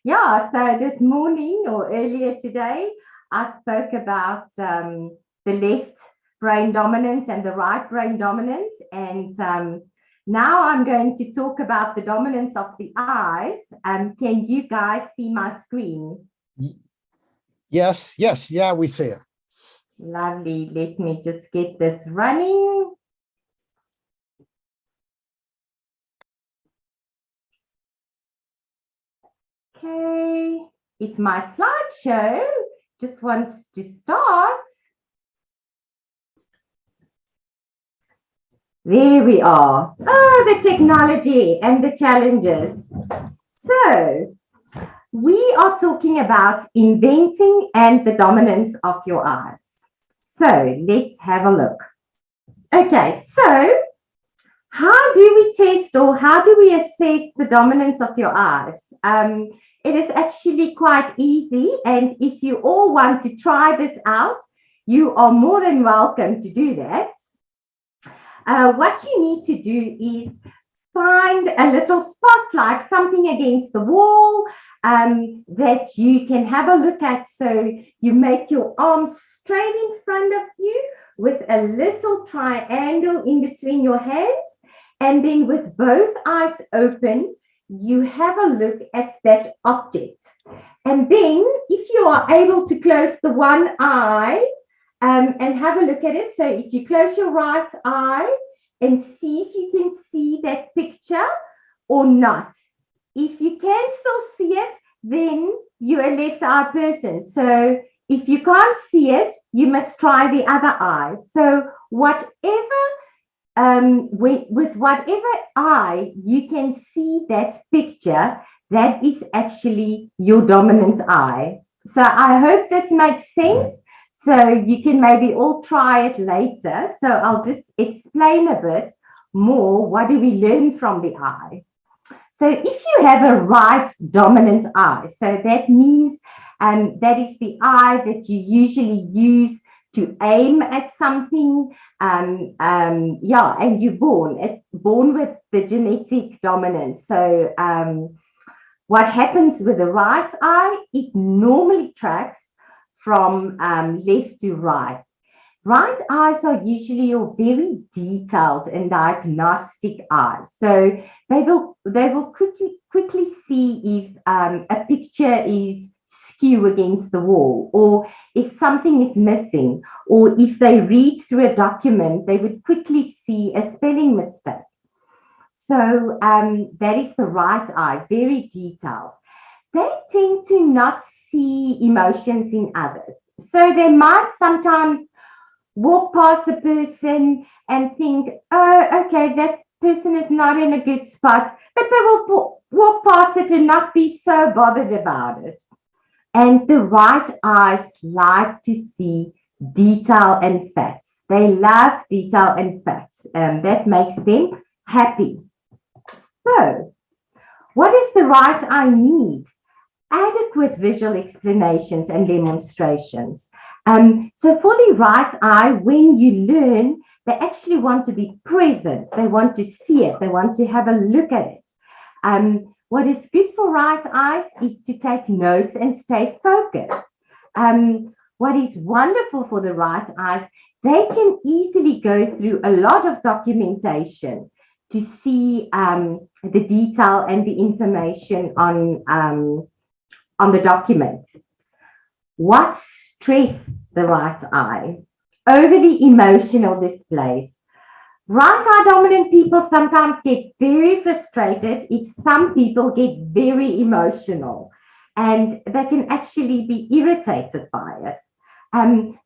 Yeah, so this morning or earlier today, I spoke about the left brain dominance and the right brain dominance. And now I'm going to talk about the dominance of the eyes. Can you guys see my screen? Yes, yeah, we see it. Lovely. Let me just get this running. Okay. If my slideshow just wants to start. There we are. Oh, the technology and the challenges. So, we are talking about inventing and the dominance of your eyes. So, let's have a look. Okay, so how do we test or how do we assess the dominance of your eyes? It is actually quite easy, and if you all want to try this out, you are more than welcome to do that. What you need to do is find a little spot, like something against the wall, that you can have a look at. So you make your arms straight in front of you with a little triangle in between your hands. And then with both eyes open, you have a look at that object. And then if you are able to close the one eye and have a look at it. So if you close your right eye, and see if you can see that picture or not. If you can still see it, then you're a left eye person. So if you can't see it, you must try the other eye. So whatever, with whatever eye you can see that picture, that is actually your dominant eye. So I hope this makes sense. So you can maybe all try it later. So I'll just explain a bit more. What do we learn from the eye? So if you have a right dominant eye, so that means that is the eye that you usually use to aim at something. Yeah, and you're born with the genetic dominance. So what happens with the right eye? It normally tracks from left to right. Right eyes are usually your very detailed and diagnostic eyes. So they will quickly see if a picture is skew against the wall, or if something is missing, or if they read through a document, they would quickly see a spelling mistake. So that is the right eye, very detailed. They tend to not see emotions in others. So they might sometimes walk past the person and think, oh, okay, that person is not in a good spot, but they will walk past it and not be so bothered about it. And the right eyes like to see detail and facts. They love detail and facts. That makes them happy. So, what does the right eye need? Adequate visual explanations and demonstrations. So for the right eye, when you learn, they actually want to be present. They want to see it. They want to have a look at it. What is good for right eyes is to take notes and stay focused. What is wonderful for the right eyes, they can easily go through a lot of documentation to see the detail and the information on the document. What stress the right eye? Overly emotional displays. Right eye dominant people sometimes get very frustrated if some people get very emotional, and they can actually be irritated by it.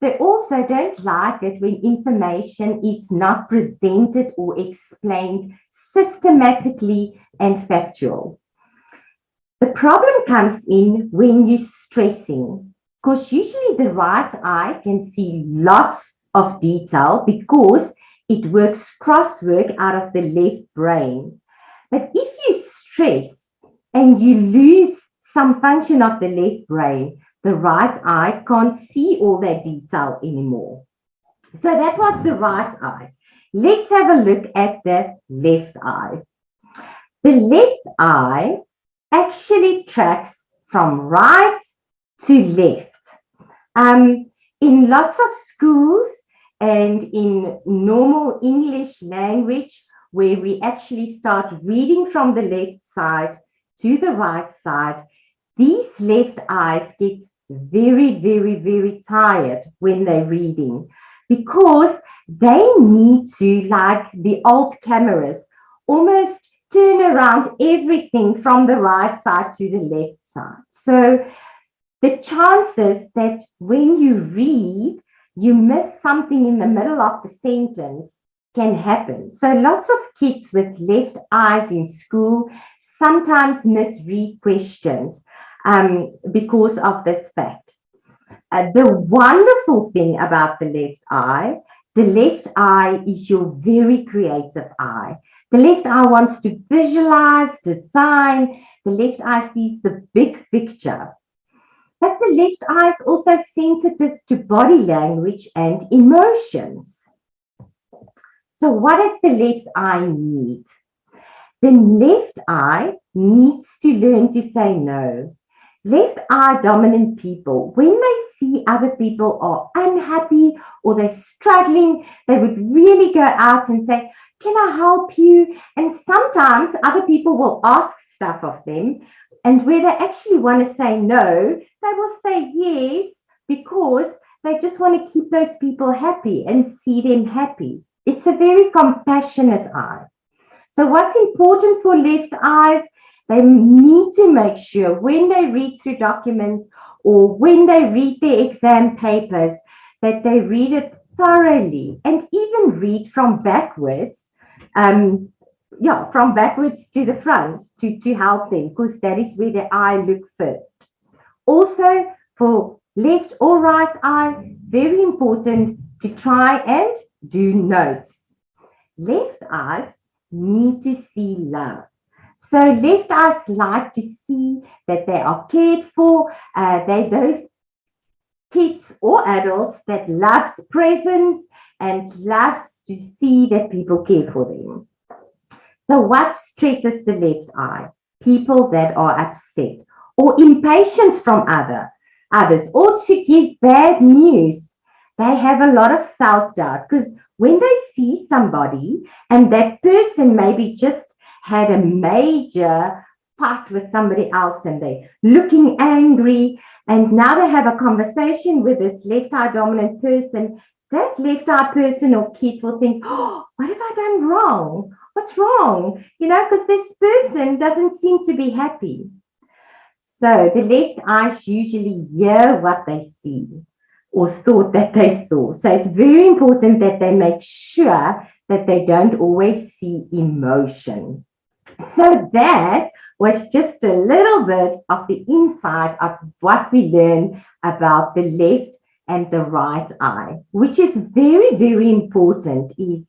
They also don't like it when information is not presented or explained systematically and factual. The problem comes in when you're stressing, because usually the right eye can see lots of detail because it works crosswork out of the left brain. But if you stress and you lose some function of the left brain, the right eye can't see all that detail anymore. So that was the right eye. Let's have a look at the left eye. The left eye actually tracks from right to left. In lots of schools and in normal English language, where we actually start reading from the left side to the right side, these left eyes get very, very, very tired when they're reading because they need to, like the old cameras, almost turn around everything from the right side to the left side. So the chances that when you read, you miss something in the middle of the sentence can happen. So lots of kids with left eyes in school sometimes misread questions because of this fact. The wonderful thing about the left eye is your very creative eye. The left eye wants to visualize, design. The left eye sees the big picture. But the left eye is also sensitive to body language and emotions. So what does the left eye need? The left eye needs to learn to say no. Left eye dominant people, when they see other people are unhappy or they're struggling, they would really go out and say, can I help you? And sometimes other people will ask stuff of them. And where they actually want to say no, they will say yes because they just want to keep those people happy and see them happy. It's a very compassionate eye. So what's important for left eyes? They need to make sure when they read through documents or when they read their exam papers that they read it thoroughly and even read from backwards. From backwards to the front to help them because that is where the eye look first. Also for left or right eye, very important to try and do notes. Left eyes need to see love. So left eyes like to see that they are cared for. They're those kids or adults that loves presents and loves to see that people care for them. So what stresses the left eye? People that are upset or impatient from others or to give bad news. They have a lot of self-doubt because when they see somebody and that person maybe just had a major fight with somebody else and they're looking angry and now they have a conversation with this left eye dominant person, that left eye person or kid will think, oh, what have I done wrong? What's wrong? Because this person doesn't seem to be happy. So the left eyes usually hear what they see or thought that they saw. So it's very important that they make sure that they don't always see emotion. So that was just a little bit of the inside of what we learn about the left and the right eye, which is very, very important, is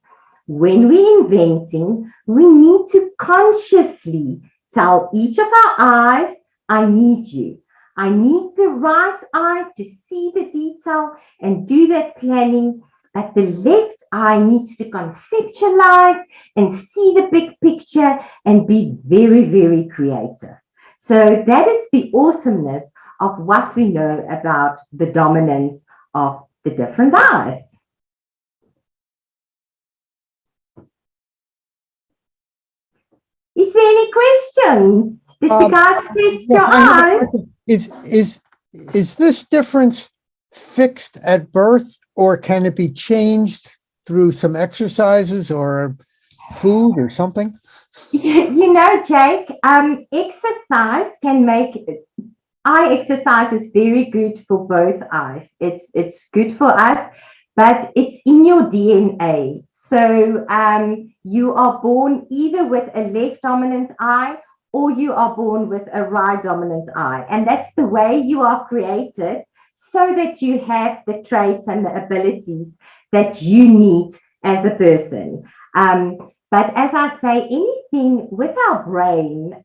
when we're inventing, we need to consciously tell each of our eyes, I need you. I need the right eye to see the detail and do that planning, but the left eye needs to conceptualize and see the big picture and be very, very creative. So that is the awesomeness of what we know about the dominance of the different eyes. Is there any questions? Did you guys test your eyes? Is this difference fixed at birth, or can it be changed through some exercises or food or something? Jake, exercise can make eye exercise is very good for both eyes. It's good for us, but it's in your DNA. So you are born either with a left dominant eye or you are born with a right dominant eye. And that's the way you are created so that you have the traits and the abilities that you need as a person. But as I say, anything with our brain,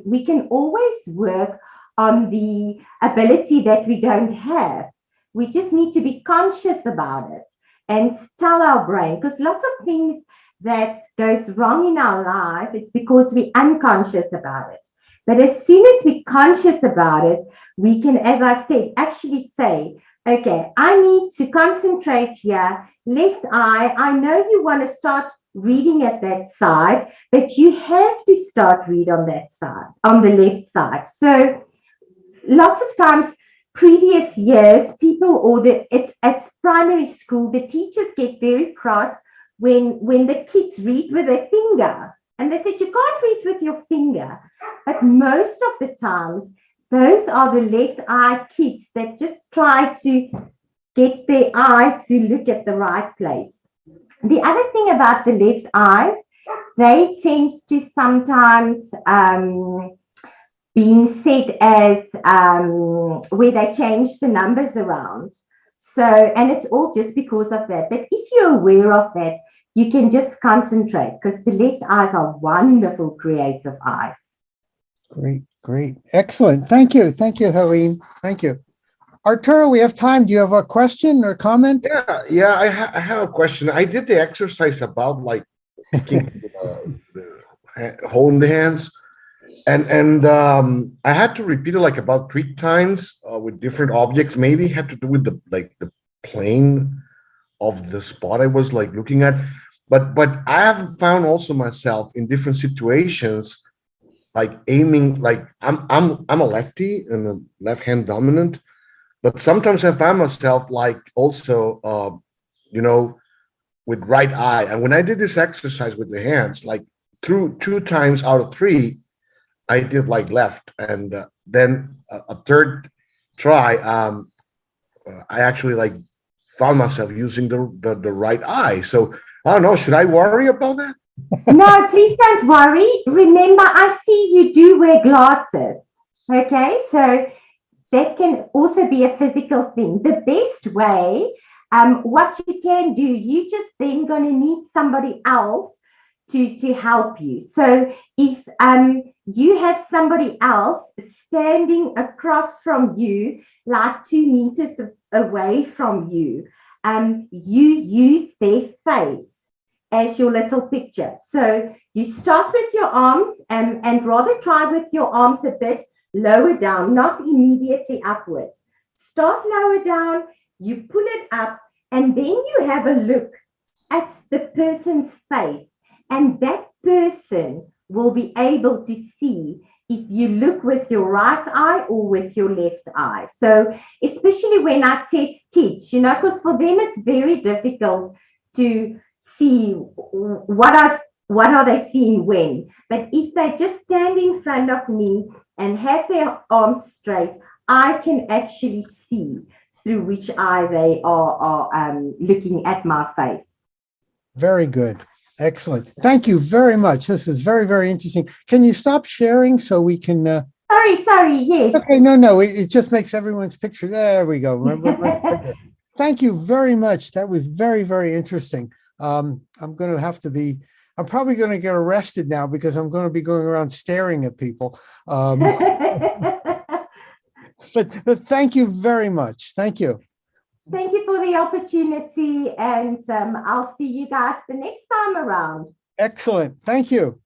we can always work on the ability that we don't have. We just need to be conscious about it and tell our brain, because lots of things that goes wrong in our life, it's because we're unconscious about it. But as soon as we're conscious about it, we can, as I said, actually say, okay, I need to concentrate here. Left eye, I know you want to start reading at that side, but you have to start read on that side, on the left side. So lots of times, previous years, people or at primary school, the teachers get very cross when the kids read with their finger. And they said, you can't read with your finger. But most of the times, those are the left eye kids that just try to get their eye to look at the right place. The other thing about the left eyes, they tend to sometimes being said as where they change the numbers around. So, and it's all just because of that. But if you're aware of that, you can just concentrate because the left eyes are wonderful creative eyes. Great, great. Excellent. Thank you. Thank you, Heleen. Thank you. Arturo, we have time. Do you have a question or comment? Yeah. I have a question. I did the exercise about like picking holding the hands, and I had to repeat it like about 3 times with different objects. Maybe it had to do with the plane of the spot I was like looking at, but I have found also myself in different situations like aiming, like I'm a lefty and a left hand dominant, but sometimes I find myself like also with right eye. And when I did this exercise with the hands, like through 2 times out of 3, I did like left, and then a third try, I actually like found myself using the right eye. So I don't know, should I worry about that? No, please don't worry. Remember, I see you do wear glasses. Okay, so that can also be a physical thing. The best way, what you can do, you just then going to need somebody else to help you. So if you have somebody else standing across from you, like 2 meters away from you, you use their face as your little picture. So you start with your arms and rather try with your arms a bit lower down, not immediately upwards. Start lower down, you pull it up, and then you have a look at the person's face, and that person will be able to see if you look with your right eye or with your left eye. So especially when I test kids, because for them it's very difficult to see what are they seeing when. But if they just stand in front of me and have their arms straight, I can actually see through which eye they are looking at my face. Very good. Excellent. Thank you very much. This is very, very interesting. Can you stop sharing so we can... Sorry, yes. Okay, no, it just makes everyone's picture. There we go. Thank you very much. That was very, very interesting. I'm going to have to be... I'm probably going to get arrested now because I'm going to be going around staring at people. But thank you very much. Thank you. Thank you for the opportunity, and I'll see you guys the next time around. Excellent. Thank you.